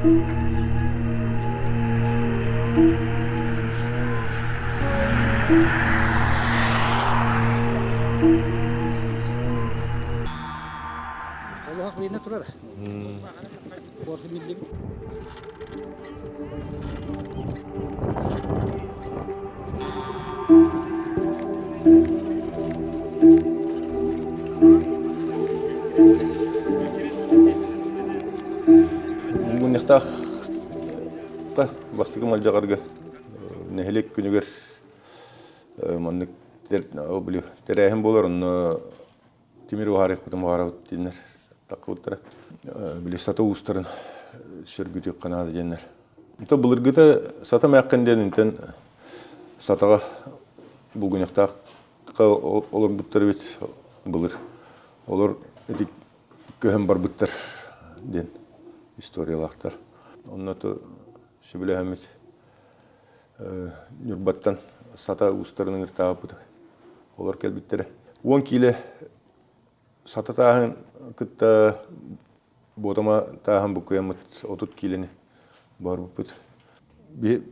Allah hakkıyla turar. Korku bildim. Bugün yaktaq bastıkım alcagarga nehelek günüger manlık o biliyor tereyhem bolar onu timir vahari kutum vahara dinler takutlara biliyor sata ustarın sürgütü kanadı jenler. Ito bulurgıta sata meyakken den inten sataga bugün yaktaq olur butları bit bulur olur edik köhem bar butlar den historiyalar. Ondan da şöyle hemet nürbattan sata ustarının irtihabı da olur kelbitleri. 10 kilo sata tahan kıtta bodama tahan bu kıyamet 30 kiloni var bu put. Bir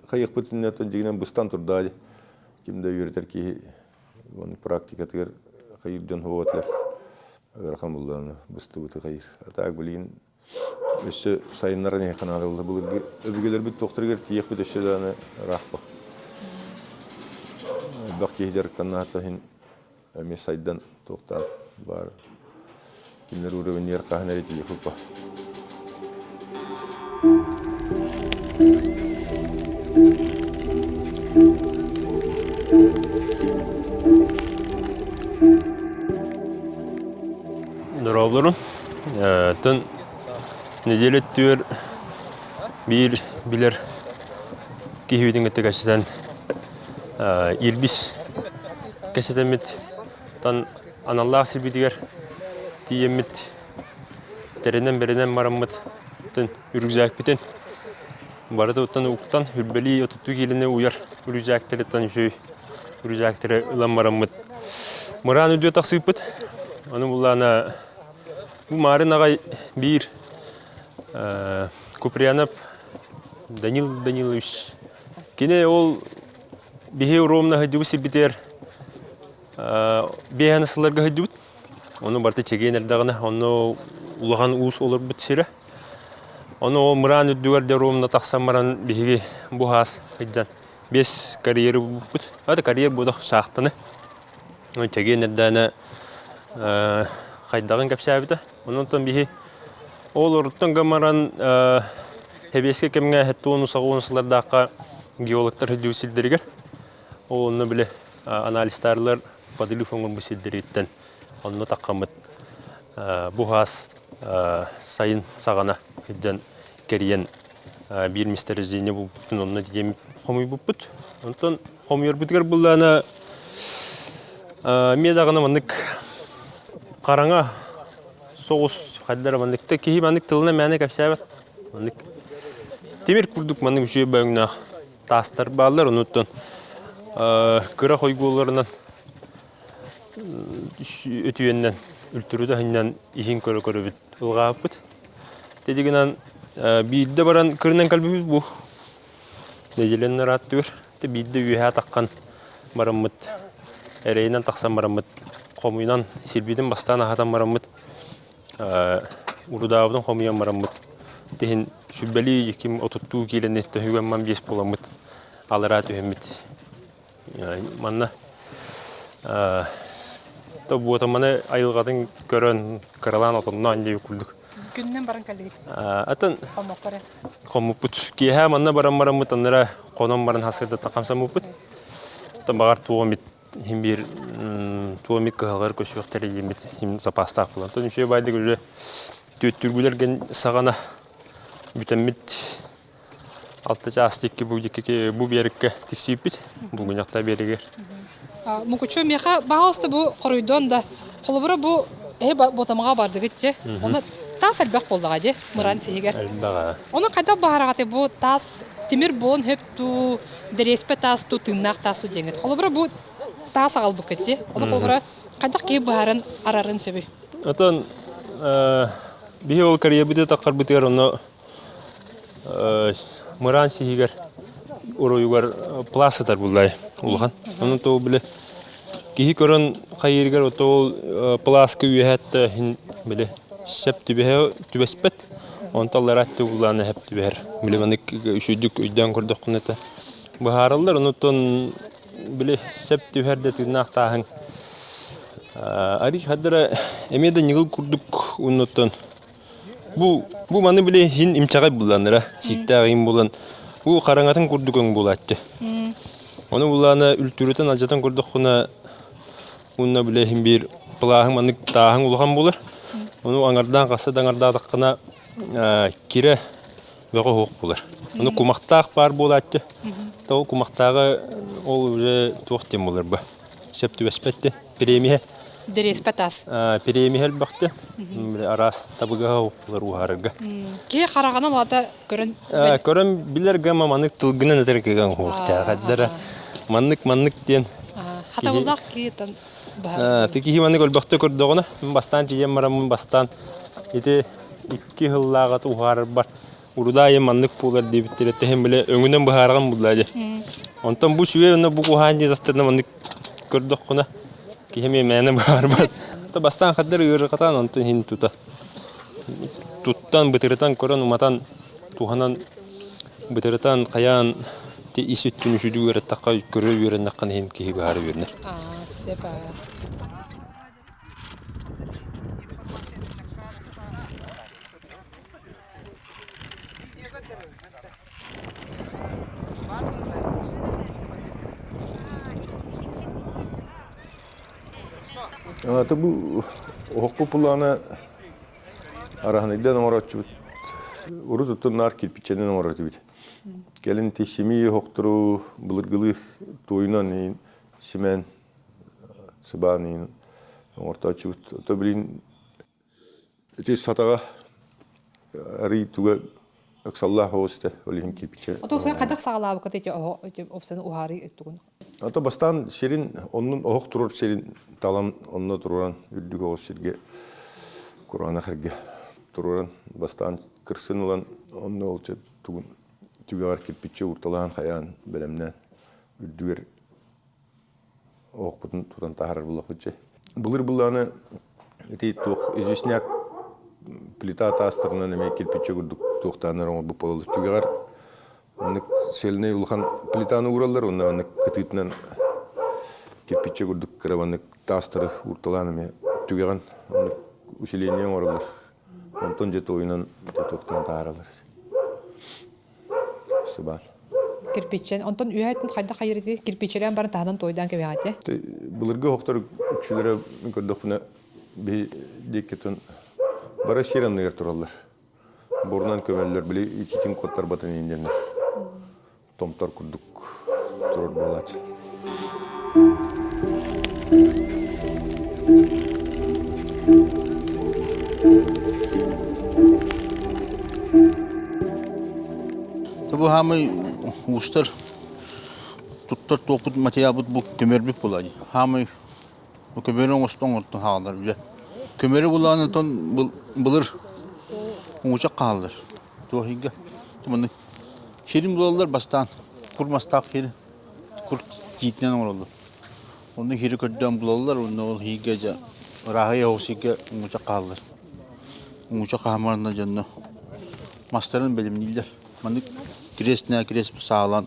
kayık putin ne tanıdığından bustan turdadı. Kimde yürüter ki onun praktikatır kayıkdan hovatlar. Alhamdulillah bustu bu kayık. Atak bilin Öşü sayınlara ne kanal oldu. Bu öbürgeler bir doktor geldi. Tiyek bir öşü de ne rahba. Bakki hicarekten hatta hin mesajdan doktor var. Kimler uğraşan yer kahneri tiyek hoppa. Durabların. Tın Nedelet diyor bir bilir kihvidin ettikasidan ilbis kesetemit tan anallah silbidiger diyemit terenen berenen marammat tan yürüzak biten barada tan uktan hürbeli otutu geline uyar yürüzak teletan şey yürüzak tere ılan marammat muran ödüyor taksıpıt onu bullana bu marinaga bir Kupriyanov Danil Danilovич. Kine ol bihe Romna hacıbısı biter. Bihe nasıllarga hacıbıt. Onu barta çegener dağına onu ulahan uus olur bitsire. Onu o mıran ödüyor de Romna taksam mıran bihe bu has haccan. Bes kariyeri but. Hadi kariyer budak şahtını. Onu çegener dağına kaydağın kapsabıda. Onun tam bihe Olurdan gamaran hebeske kemge hetonu sagunuslardaqqa geologlar hücüsildirger. Onu bile analistlerler padili fongun bu sildiritten onu taqamıt bu has sayın sagana hidden keriyen bir misterjini bu onu diyem xomuy buput. Ondan xomuyur bitger bullana medagına mandık qaranga soğus kadar mandıkta ki mandık tılına mene kapsabat mandık temir kurduk mandık şey bağına tastar bağlar unutun kıra koygularından ötüyenden ültürüde hinden işin körü bit ılgapıt dediğinden bir de baran kırından kalbimiz bu necelenler atıyor de bir de üye takkan maramut ereğinden taksan maramut komuynan silbiden bastana hatan maramut Urudağıdan xomuyan maramut. Tehin sübbeli kim oturttuğu gelenette hüvenman bies polamut. Alarat öhemmit. Yani manna da bu tamana ayılgadın gören karalan otundan anca yukulduk. Günden baran kaldı. Atan Xomokare. xomuput ki ha manna baran maramut anlara qonon baran hasırda taqamsa muput. Ta bagar tuğamit him bir tuğamit kıhalgar köşük tereyimit him zapasta falan. Ta nüşe baydı göre tüttürgüler gen sagana bütemmit altıca astik bu biyerike tiksip bit. Bugün yakta biyeriger. Mukuçu meha bağıstı bu koruyduğun da kolubura bu botamağa bardı gitçe. Onu tas elbek oldu gadi Muran Sihiger. Onu kadar baharatı bu tas timir bon hep tu derespe tas tu tırnak tas tu cenget. Kolubura bu tas al bu gitçe. Onu kolubura kadar ki baharan ararın sebi. Atan bir ol kariye bir de takar biter onu мыран сихигер уруюгар пласытар буллай улхан. Оны то биле кихи көрөн кайыргар отол пласка үйәтте хин биле сеп түбеспет. Онталларатты буланы хеп түбер. Биле манык үшүдүк үйдөн көрдүк кунета. Бахаралар онутон биле сеп түберде тинактаһын. Ари хадра эмеде нигыл курдук онутон. Бу маны биле хин имчагай буланыра. Сиктагын булан. Бу караңатын курдукың булатты. Оны буланы үлтүрөтен ажатан көрдүк куна. Унна биле хин бир плахын манык таһын улган булар. Onu аңардан қасы даңарда қына кире бөғі хоқ болар. Оны кумақтақ бар болады. Ол кумақтағы ол уже тоқтен болар ба. Септі бәспетті. Перемие. Дереспет ас. Перемие бақты. Арас табыға хоқ болар ұғарырға. Ке қарағанын лада көрін? Көрін білерге маманык тылғынан әтіркеген хоқтағы. Маннык ден. Хата болдақ кейтін. Тики химаны көлбөктө көрдөгөнө бастан тием марамын бастан ити 2 жыллагы тухар бар уруда еманлык булар дебиттер тем биле өңүнөн бахарган буллажы онтон бу шуе оны бу ханди заттырны маны көрдök кына кеме менен бар бар то бастан хадыр үркатан онтон хин туттан битиртан көрөн уматан туханан битиртан каян ти исүттүн үшүдүгөр такка көрө берен наккан хин ки баар бернер Сепа. Bu hukuk pullarına arahaninden oratçı uru tutunlar kirpiçenden oratı bit. Gelin teşimi hokturu bulurgulu toyunan simen Sıbanın orta çıktı. Tabirin tes hataga ari tuga aksallah hoste olihin kirpiçe. O da sen kadar sağlam kadar o opsiyonu uhari ettiğin. Ata bastan şirin onun ohuk turur şirin talan onunla tururan üddük o şirge Kur'an'a kırge tururan bastan kırsın olan onunla olacak tugun tügar kirpiçe urtalan kayan belemne üddüger ohuk putun tutan tahar bulakıcı. Bulur bulağını eti tuğ izvisnyak plita tastırına neme kirpiçe kurduk tuğtanlar onu bu polalı tügar. Onu seline ulhan plitаны urallar onu kıtıtından kirpiçe kurduk karavanı tastırı urtalanımı tügegan onu usileniyen oralar. Ondan jet oyunan tuğtan taharalar. Sıban. Kirpiçen ondan üyeytin kayda hayırdı kirpiçelerin barın tahdan toydan kebihati. Bulurga hoktar üçülere gördük buna bir dikkatin bara şiranlı yer turallar. Borundan kömeller bile itikin kotlar batın indenler. Tomtar kurduk turur balaçlı. Bu hamı ustar tuttar toput materyal bu kömür buladı. Hamı bu kömürün ustan orta haldır bile. Kömürü bulanı ton bulur uçak kalır. Tohiga. Bunu şirin bulallar bastan kurmastak şirin kur gitnen oldu. Onu hiri köden bulallar onu higaca rahaya hosiga uçak kalır. Uçak hamarında canlı. Master'ın bilimliler. Manık kres sağlan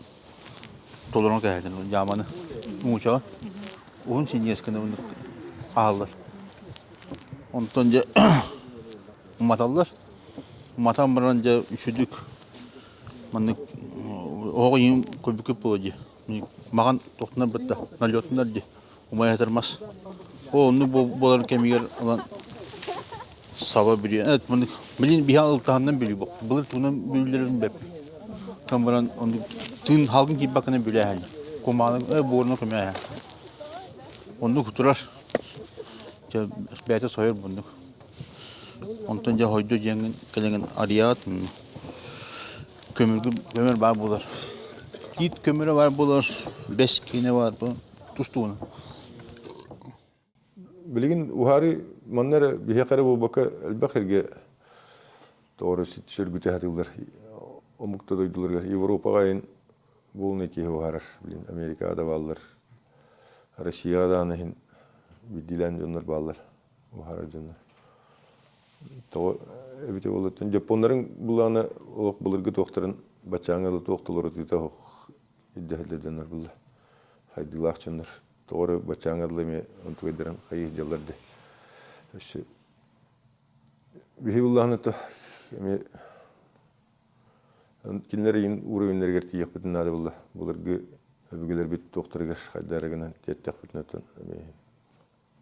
tolerant geldi zamanı uçağı. Onun için yeskine onu alır. Ondan önce matallar. Matan barınca üşüdük. Manık o yim köpük oldu. Makan tohtumlar bitti. Nalyotlar di. Umaya yatırmaz. O onu bolar kemiğer alan sabah biliyor. Evet manık bilin bir hal tahandan biliyor bak. Bilir bunun büyülerin bep. Kameran onu tüm halkın gibi bakana bile hali. Kumanın boruna kumaya. Onu kutular. Ce beyte soyur bunu. Ondan önce hoydu jengin kelen ariyat. Kömür var bular. Git kömürü var bular. Beskine var bu. Tustuğunu. Bilgin uhari manlara bir hekare bu baka elbakirge doğru sürgüte hatırlar. омукта дойдуларга Европага ин бул неки харар билин Америкада баллар Россияда анахин бидилен жоннор баллар харар жоннор то эбите болотун жапондорун буланы олок булыргы тохторун бачаңалы тохтолору титох иддехле жоннор булла хайдылакчындар тоору бачаңалы ме онтуйдерен хайы жалларды ошо бихибуллахны то эми кинлерин уровеньлерге тиек бүтүн нады булла булыргы өбүгөлөр бит тохторга хайдарыгынан теттек бүтүн өтөн эми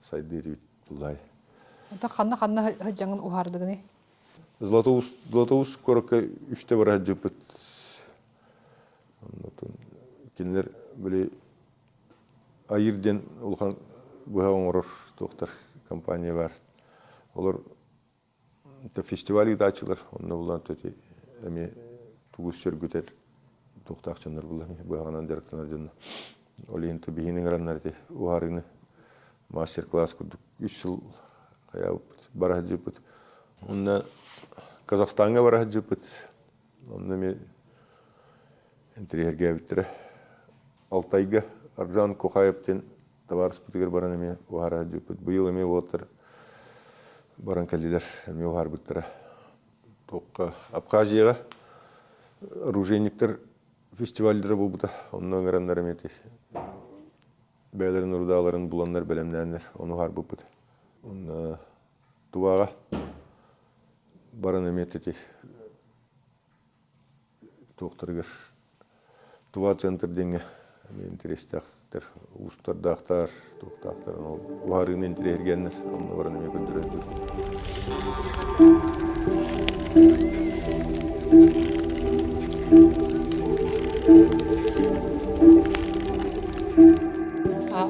сайдыр бит буллай Онта ханна хаджаңын ухардыгыны. Златоуст коракка 3-те бар хаджыпыт. Кинлер биле айырден улхан буһаң тоқтар компания бар. Олар фестиваль дачылар, онны булан төти эми тугус сөргүтер тоқтакчындар булар буһаңан директорлар жана. Олин тубихинин раннарты уарыны мастер-класс кудук 3 жыл барахджипыт. Онна Казахстанга барахджипыт. Онна ме интерьерге биттире. Алтайга Аржан Кохаевтен товар спутигер баран эме барахджипыт. Быйыл эме отыр баран калдилер эме бар биттире. Токка Абхазияга оружейниктер фестивальдер болбута. Оннан грандар эмети. Бәйләрен урдаларын буланнар белемнәннәр. Оны бар булбут. Он туага баран эметти тохторгер туа центр денге интерестахтер устардахтар тохтахтар уарын интерергеннер оны баран эме көндөрөдүр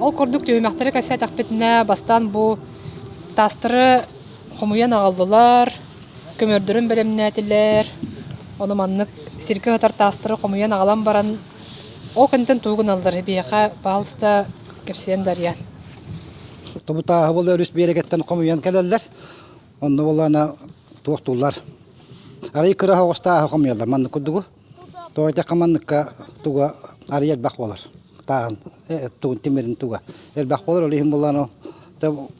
Ол көрдүк төймәктәре кәсә тәкъбитне бастан бу тастыры хомуян агалдылар, көмөрдөрүн белемнәтиләр. Оны маннык сирке хатар тастыры хомуян агалан баран ол кентен тугун алдар бияха балста кепсен дарья. Тобута бул өрүс берегеттен хомуян келелер. Онны булана токтулар. Арай кыра хогоста хомуялар манны кудугу. Тойта каманныкка туга арыяр бак болар. Тагын тугун темирин туга. Эл бак болар олихим буланы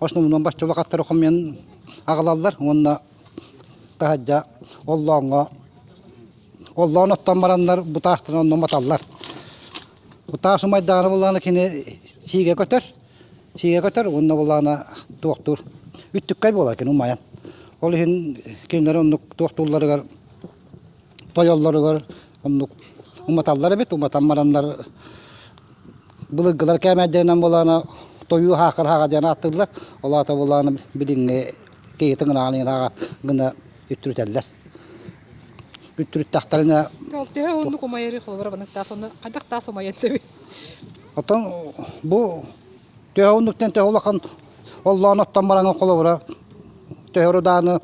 Osnumdan başçılık atları komayan ağalarlar, onunla tahaca Allah'ın ottan baranlar bu taştırın onunla matallar. Bu taşı maydanı bulanı kini çiğe götür, onunla bulanı doktor. Üttük kaybı olar kini umayan. Olihin kinleri onu doktorları var, toyolları var, onu umatallar bit, umatan baranlar bılırgılar kemediğinden bulanı toyu hakır haqadan attılar. Ola ta bulanı bilinge keyitin alına gına üttürteller. Üttürüt taxtarına Toltehe onu komayeri xolbara banak ta sonu qadak ta somayen sevi. atan bu tehonluktan teholakan Allah'ın ottan baranı kolobara tehorodanı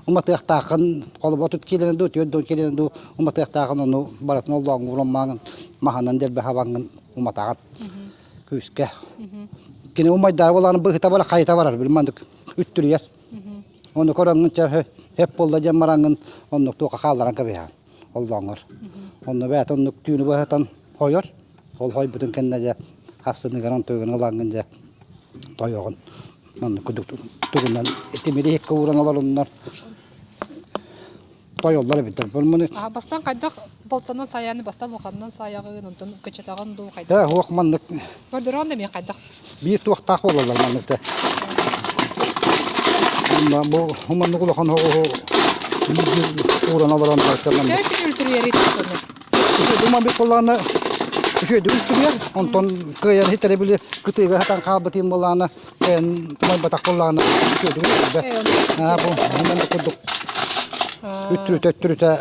umatı taqın qolub tut kelene dut yodon kelene du umatı taqın onu baratın Allah'ın uğramağın mahanan delbe havangın umatağat. Küske. Kine umaydar bolanı bıhta bala kayta varar bilmandık. Üttürüyer. Onu korangınca hep bolda jamarangın onu toka kaldaran kabehan. Oldanlar. Onu bet onu tüyünü bahatan koyar. Ol hoy bütün kendine hasını garan toygun alangınca toyogun. Onu kuduk tugundan etimiri hek kavuran alalınlar. Toyollar bitir. Bulmunu. Bastan qadak boltandan sayanı bastan oqandan sayagın ondan keçetagın du qayda. Ha hoqmanlık. Gördürən də men qadak. Bir tuaq taq olurlar manlıkta. Bu humanlık ulaqan hoğu uğrana varan başlarından. Gerçi ültürüyeri tasını. Duman bir kollarına şöyle ültürüyer. Ondan kıyan hitere bile kıtığı hatan kalbatayım bollarına duman batak kollarına şöyle ültürüyer. Ha bu humanlık kuduk. Üttürüte.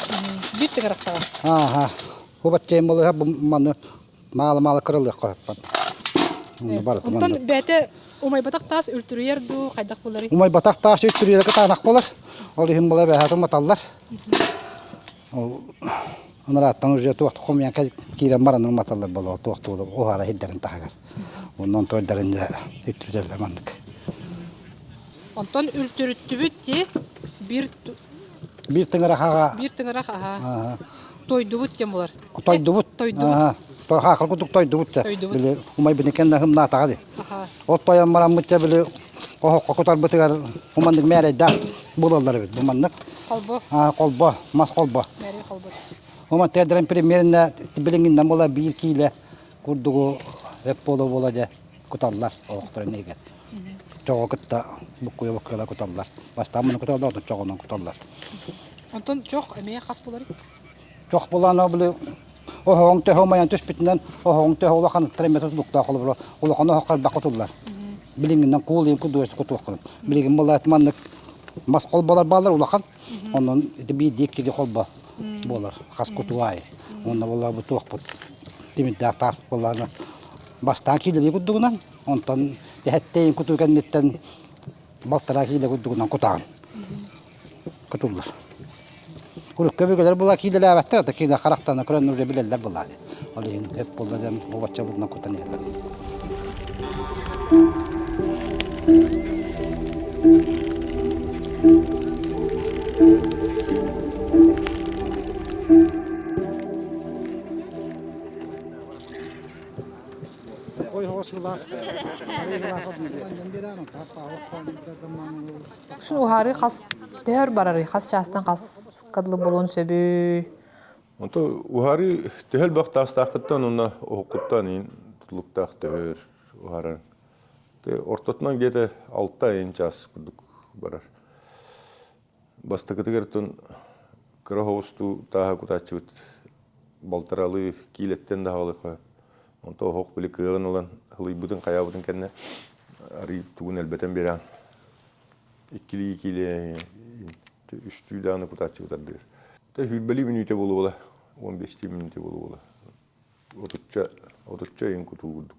Bitti qarak sağa. Ha. Bu batçayım bolu bu manı malı kırılıq qoyappan. Onu baratım. Ondan bete umay batak tas ültürüyer du qaydak bulları. Umay batak taşı üttürüyer ki tanak bolar. Olihim bola behatım matallar. Onlar attan uca tuaqtu qomayan kiren maranın matallar bola tuaqtu o hara hidderin tahagar. Ondan toyderince üttürüyerler mandık. Ondan ültürüttü bitti bir Bir tыңıra haga Bir тыңырақ, аха. Тойдубут тем булар. тойдубут. Тойдубут. Той хакыр кутук тойдубут. Тойдубут. Биле умай бинекен да хымна тагы. Аха. От тоян мараммытча биле кохок кутар битигер умандык мере да булалар бит умандык. Колбо, Колбо, мас колбо. мәре колбо. Уман тедерен примерно билингинден бола 1 киле курдугу эп бола да куталлар октор неге. Чогокта букуя букуя куталлар. Башта муну куталлар да чогонон куталлар. Онтон жок, эмее хас булар. Чок болана биле оһоң те хомаян төс битнен оһоң те хола хан треметр букта холы бро. Ола хана хакар да кутуллар. Билингинден кулым кудуэс кутук кылып. Билигин болат маннык мас колбалар балар улахан. Онон би дикки колба болар. Хас кутуай. Онна болар бу токпут. Тимит да тар боларны. Бастан килди кудугунан. Онтон хеттейин кутугандеттен балтара килди кудугунан кутаган. Кутуллар. Kurup köpekler bula kide lavattır da kide karakterine kuran nurje bileller bula. Olayın hep bulladan o başçalığından kutanıyorlar. Koy hoşlar. Şu uhari хас төр барары, хас частан хас кадлы болон сөбү. Онто ухари төһөл бактастахыттан уна окуттан ин тулуктах төр ухарын. Те ортотнан где-то 6 айын час курдук барар. Бастакытыгертон крохосту таа кутачыт балтаралы килеттен да халы кой. Онто хок били кыгын улан хылыбытын каябытын кенне ари тугун элбетен беран. Ikili üstü dağını kutacıklardır. Da hübbeli minüte bolu 15 minüte bolu. Oturtça en kutu bulduk.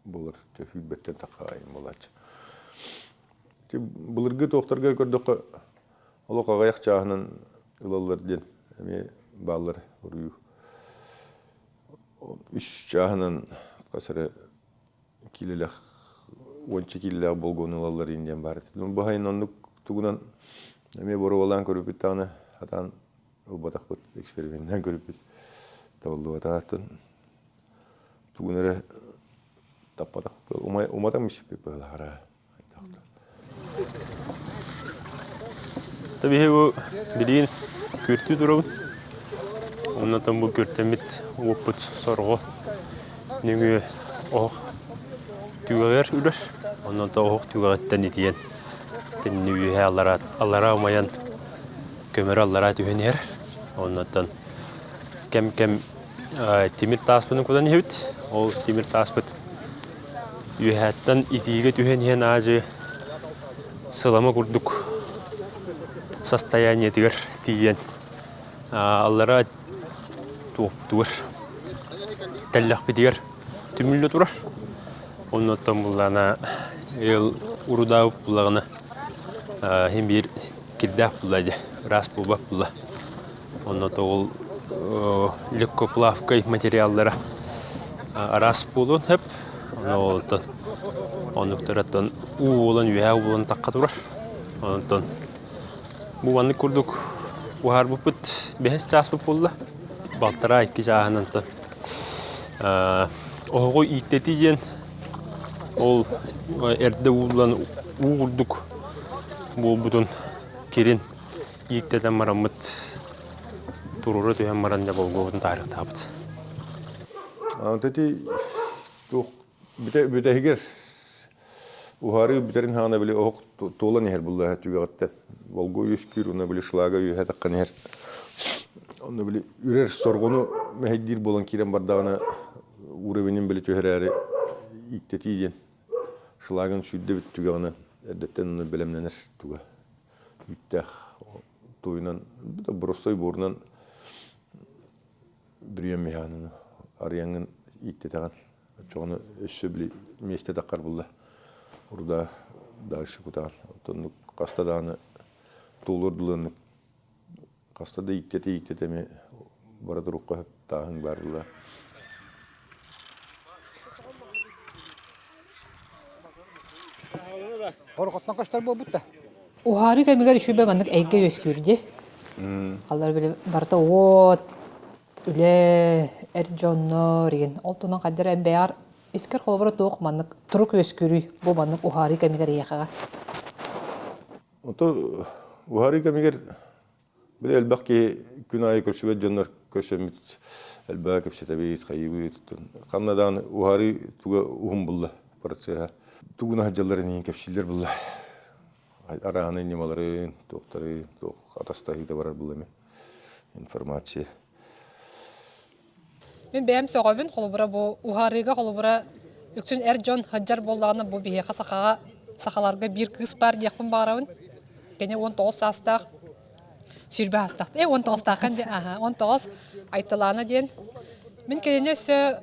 Bolar da hübbetten takayım bolaç. Te bulurgu tohtarga gördük. Olu kagayak çağının ılallar den. Emi bağlar oruyu. Üç çağının kasarı kililek 10 kilo bolgon ılallar indiyen var. Bu hayın onluk tugunan emi boru olan körüpüt tane hatan ılbatak bot eksperimentten körüpüt tavallı vatatın tugunere tappatak umatanmış bir böyle hara. Tabii bu bilin kürtü durum. Ondan bu kürtemit oput sorgu. Nüngü oh tügeler ülür. Ondan da oh tügetten itiyen. Nüngü allara olmayan kömür allara tühenir. Ondan kem timir taspının kudan hüt. O timir taspıt yühetten itiğe tüheniyen ağacı sılama kurduk. Состояние тигер тиен аллара тур теллах битигер түмүллө турар оннотон булана эл урудап булагына хем бир киддах булады рас булбак була онното ол легкоплавкой материаллары рас булун хеп оннотон онуктараттан уулан үе уулан такка турар оннотон bu anlık kurduk. Bu harbi put behes ças pulla. Baltara iki jahanın da. Oğu ittetiyen ol erde ulan uğurduk. Bu budun kirin itteten maramut tururu tühen maranja bolgoğun tarih tabt. Teti tuh bite higer Uhari biterin hana bile ok tolan yer bulla hat yugatta. Volgo yüskür ona bile şlaga yuha takkan yer. Ona bile ürer sorgunu mehdir bolan kiren bardağına uğrevinin bile tüherari iktetiyen. Şlagın südde bit tügağına edetten onu belemlenir tuga. Yüttah toyunan bir de brostoy borundan biriyem mehanını arayanın iktetagan. Çoğunu össü bile meste takkar bulla. Orada darışı kutar. Otonluk kastadağını tuğlurdulığını kastada iktete barada rukka hep dağın barıla. Korkutlan kaçlar bu butta. Ухары кемигер ишүбе маннык эйге өскүрдү. Алар биле барта от үле эржонно реген. Ол тунан кадер эмбеар искер холбора тоок маннык турук өскүрү бу маннык ухары кемигер яхага. Ото ухары кемигер бile elbak ki günahı köşübe canlar köşemit elbak hepsi tabii kaybı tutun. Kannadan uhari tuga uhum bulla parçaya. Tuguna hacıların iyi kepşiller bulla. Arahanın nimaları, doktorı, atastahı da var bulla mı? İnformasyon. Мен бәм соғабын холбура бу ухарыга холбура үксүн эржон хаджар боллагына бу бие сахага сахаларга бир кыз бар дияқпын барабын. Кене 19 састак сүрбе астак. 19 такын де, 19 айтыланы ден. Мен кене сө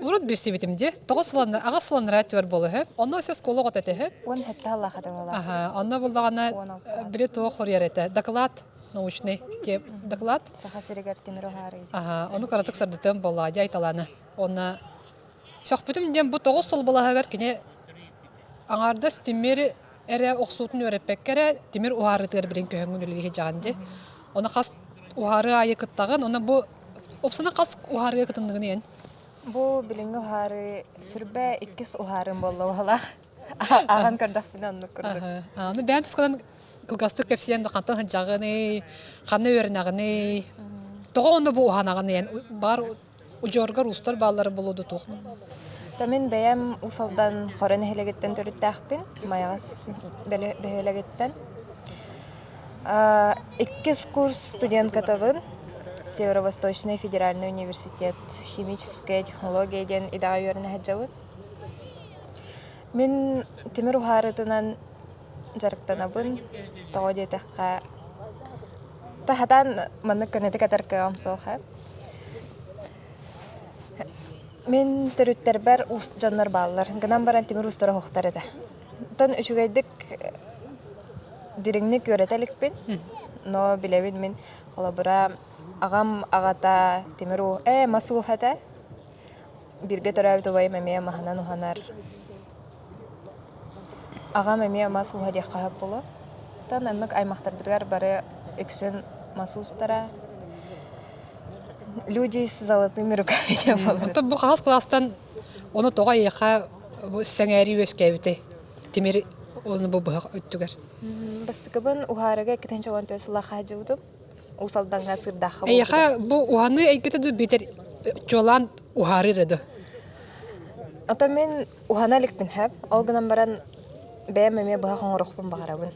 урут бир сибитимде 9 сыланна, ага сыланра төр болу хеп. Онда сө школа готете хеп. Он хетта Аллах хата бола. Онда боллагына бире то хорьярете. Доклад научный тип доклад. Саха сиригер Тимиру Хари. Оны каратык сырдытым болла айталаны. Оны сөхбүтүм дем бу 9 сыл болагар кине аңарда стимер эре оксутун өреппеккере Тимир ухарытыр бирин көңүн үлүге жаганды. Оны кас ухары айы кыттаган, оны бу опсана кас ухары кытындыгын ен. Бу билинги Хари сүрбе 2 ухарын болла вала. Аган кырдак бинан нукурдук. Аны бән тускан кылгастык кепсиен до кантан жагыны, каны өрнагыны. Тога оны бу уханагыны ен бар ужоргар устар баллары болуду тохну. Тамин бәям усалдан хорен хелегеттен төрүттәхпин, маягас бәһелегеттен. 2 курс студент катабын. Северо-Восточный федеральный университет химическая технология ден идага йөрнә хаҗабын. Мин Тимир Ухарытынан жарыктанабын. Тагы тәхкә тахадан манны көнете катарка амсоха. Мен төрүттер бар уст жаннар баллар. Гынан баран Тимир устары хохтар эде. Тон үчүгәйдик диреңне көрәтәлекпин. Но билебин мен холобура агам агата Тимиру масухата бирге төрәбит обай мәмия маханан уханар. Агам мәмия масуха дия кахап булу. Тан аннык аймактар бидгар бары өксүн масустара. Люди с золотыми руками. Онта бу хас класстан оны тога яха бу сәңәри өскәбите. Тимир оны бу өттүгәр. Баскыбын ухарыга кетенче вон төсла хаҗудым. Усалдан гасыр дахы. Яха бу уханы әйгәтә ду битер жолан ухары иде. Ата мен уханалык бин хәп, алгынан баран бәйәмәме бу хаңрыкпын багарабын.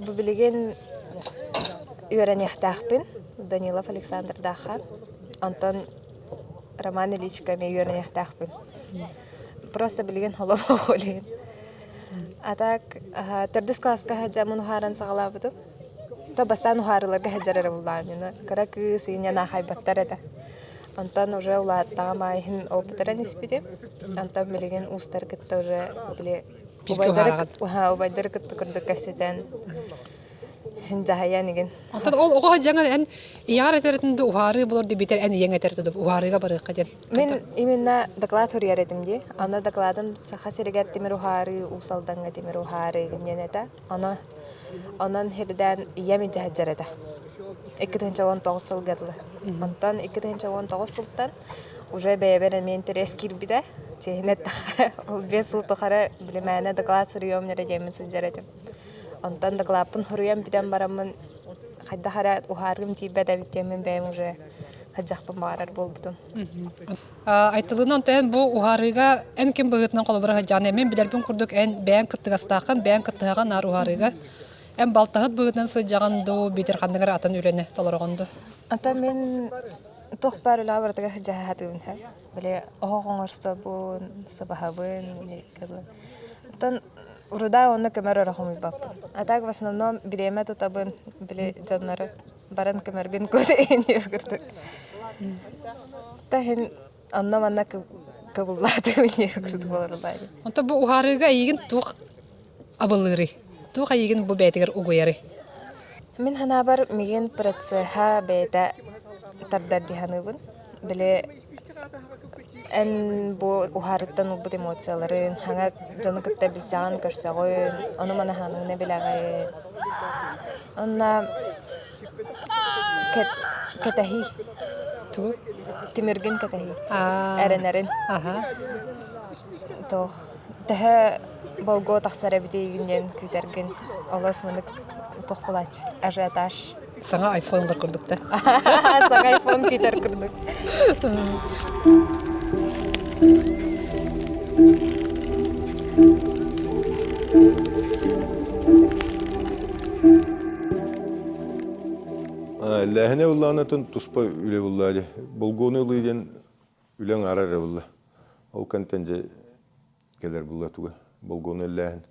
Бу билеген үрән яхтахпин, Данилов Александр Даха. Антон Роман Ильич каме үрән яхтахпин. Просто билеген халык холин. Атак төрдүс класска хаҗамын ухаран сагалабыды. Та бастан ухарыларга хаҗарар булганына. Карак сыйняна хайбаттар эде. Антон уже улар тагамайын опыттаран испиде. Антон билеген устар кытта уже биле убайдар кытта кырды кассетен. Хинжахаян иген. Антон ол ого жаңа эн яар этеретинде ухары булар ди битер эн яң этерде ухарыга бары каден. Мен именно доклад хөрьяр этим ди. Аны докладым саха серегер Тимир Ухары усалданга Тимир Ухары генета. Анан херден ями жаһаҗарада. 2019 сыл гырлы. Антон 2019 сылдан уже бәйбәре мен интерес кирбиде. Чехнет таха. Ол 5 сыл тохара билемәне доклад сөрьем нере демен сылҗаратым. Антон докладын хөрьям бидән барамын. Хәддә хара ухарым тибәдә битәмен бәйм уже хаҗахпын барар булдым. Айтылынан тен бу ухарыга эн ким быгытнан колбара жаны мен бидербин курдук эн бәян кыттыгастакын бәян кыттыган нар ухарыга эн балтагыт быгытнан сыжаганды битер кандыгар атын үрәне толоргонду. Ата мен тохпар лабартыга хаҗахатым ха. Биле огоңорсо бу сабахабын никеле. Тан уруда онны көмөр рахым бап. Атак в основном биреме тотабын биле жаннары баран көмөргөн көдөн йөгүрдүк. Тахин анна манна кабуллады йөгүрдүк болорлай. Онта бу ухарыга ийген тук абылыры. Тук ийген бу бәйтигер угуяры. Мен хана бар миген процесса бәйта тардар диханыбын. Биле эн бу ухарыттан улбут эмоцияларын хаңа жону кытта бисаган көрсөгөн ону мана ханыңна билагай онна кетахи Ту. тимирген кетахи Эренерин. эренерин тох тэхэ болго тахсара битигинен күтәрген олос мынык тохпалач ажиотаж Саңа айфонлар курдук та. сага айфон күтәр күрдүк Ләһенә улланатын туспа үле уллады. Болгоны лыйден үләң арар улла. Ол контенде келер булла туга. Болгоны ләһен.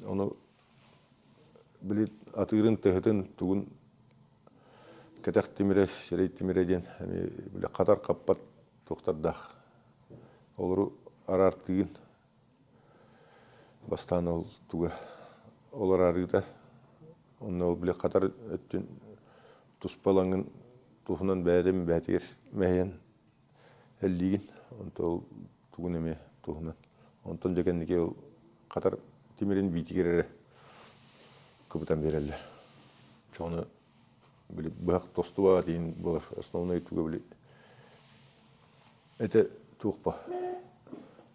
Оны билет атырын тәһтен тугун катак тимире, шерей тимиреден һәм биле катар каппат токтардах. Олру арар тыгын. Бастан ол туга. Олар арыда. Онны ол биле катар өттүн туспалаңын тухунан бәдем бәтер мәйен әллиген онтол тугун эме тухунан онтон дегеннике ол катар тимирин битигере көбүтөн берелдер. Чоны биле бак тостуа дейин болар основной туга биле эте тухпа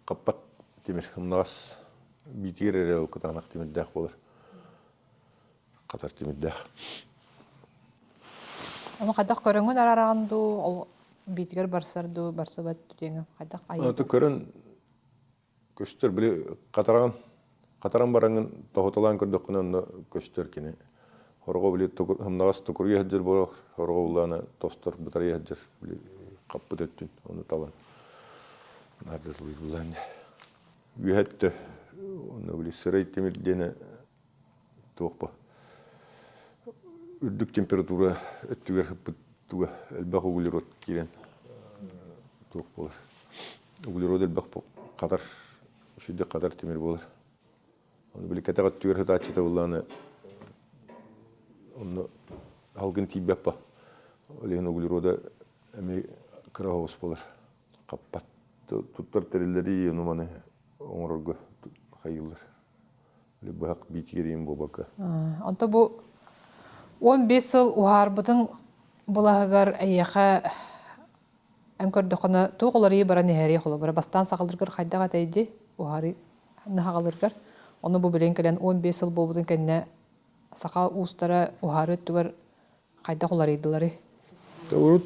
каппат тимир хымнас битигере ол кытанак тимир дах болар. Катар тимир дах. Оны кадак көрөнгөн арарагынду ол битигер барсарду барсабат деген кадак ай. Аты көрөн көстөр биле катаран бараңын тохоталан көрдөккөнөн көстөр кине. Хорго биле хымнагас тукурга хаджыр болор, хорго улана тостор бутарга хаджыр биле каппыт өттүн, оны талан. Нардыслы булан. Үйөттө, оны биле сырай темирдене тохпа. Үрдүк температура өттүгер туга элбак углерод кирен тук болар. Углерод элбак кадар шүдде кадар темир болар. Оны биле катага түгер хатачыта буланы оны алгын тибеппа. Олен углерода эми крахос болар. Каппат туттар терелери оны маны оңорго хайылдар. Биле бак битигерим бобака. Онто бу 15 жыл уһарбытын булагар аяха анкордохона туголары баран нехери холобара бастан сакылдыргар хайдага тайди уһары нахалыргар оны бу белен келен 15 жыл болбутун кенне сака устара уһары түгөр хайда холарыдылары. Урут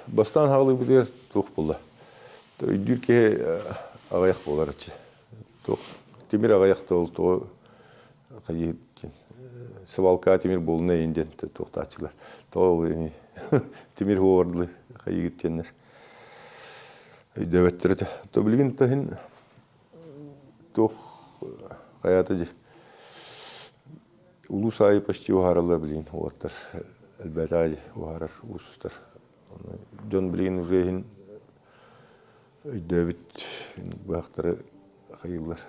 бастан хагылы бидер тух булла. Дүрке агаяк боларчы. Тух темир агаякта ол то кайы Свалка темир болуна инден тоқтатчылар. Тоол эми темир хоордлы кайгыттенер. Дөбөттөрдө. То билген тахин тох каяты же. Улус ай почти угаралар билген хоортар. Элбетади угарар устар. Жон билген уже хин дөбөт бактары кайылар.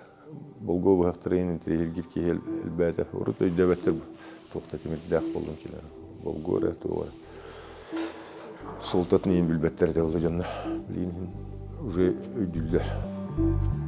Болго бактырын интерьергир кел элбете урут дөбөттөр тохта темир дах болгон келер. Болгоре тоо. Солдатны билбеттерде болду жанна. Билин уже өйдүлдер.